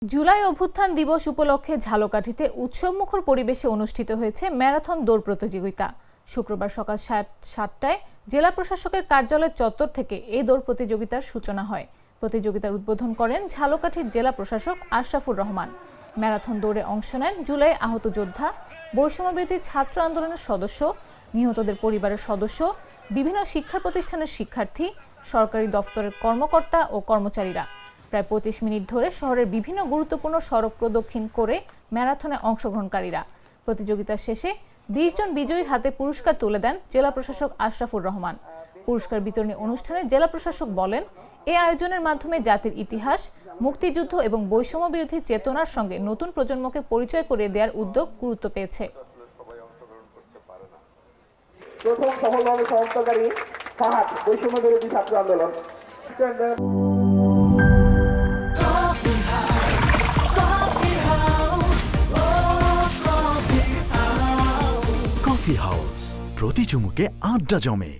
জুলাই অভ্যুত্থান দিবস উপলক্ষে ঝালকাঠিতে উৎসবমুখর পরিবেশে অনুষ্ঠিত হয়েছে ম্যারাথন দৌড় প্রতিযোগিতা। শুক্রবার সকাল 7টায় জেলা প্রশাসকের কার্যালয় চত্বর থেকে এই দৌড় প্রতিযোগিতার সূচনা হয়। প্রতিযোগিতার উদ্বোধন করেন ঝালকাঠির জেলা প্রশাসক আশরাফুর রহমান। ম্যারাথন দৌড়ে অংশ নেন জুলাই আহত যোদ্ধা, বৈষম্যবিরোধী ছাত্র আন্দোলনের সদস্য, নিহতদের পরিবারের সদস্য, বিভিন্ন শিক্ষা প্রতিষ্ঠানের শিক্ষার্থী, সরকারি দফতরের কর্মকর্তা ও কর্মচারীরা। প্রায় 25 মিনিট ধরে শহরের বিভিন্ন গুরুত্বপূর্ণ সড়ক প্রদক্ষিণ করে ম্যারাথনে অংশগ্রহণকারীরা। প্রতিযোগিতা শেষে 20 জন বিজয়ীর হাতে পুরস্কার তুলে দেন জেলা প্রশাসক আশরাফুর রহমান। পুরস্কার বিতরণী অনুষ্ঠানে জেলা প্রশাসক বলেন, এই আয়োজনের মাধ্যমে জাতির ইতিহাস, মুক্তিযুদ্ধ এবং বৈষম্য বিরোধী চেতনার সঙ্গে নতুন প্রজন্মকে পরিচয় করিয়ে দেওয়ার উদ্যোগ গুরুত্ব পেয়েছে। প্রথম সফলভাবে সমাপ্তকারী ফাহাদ, বৈষম্য বিরোধী ছাত্র আন্দোলন। কফি হাউস, প্রতি চুমুকে আড্ডা জমে।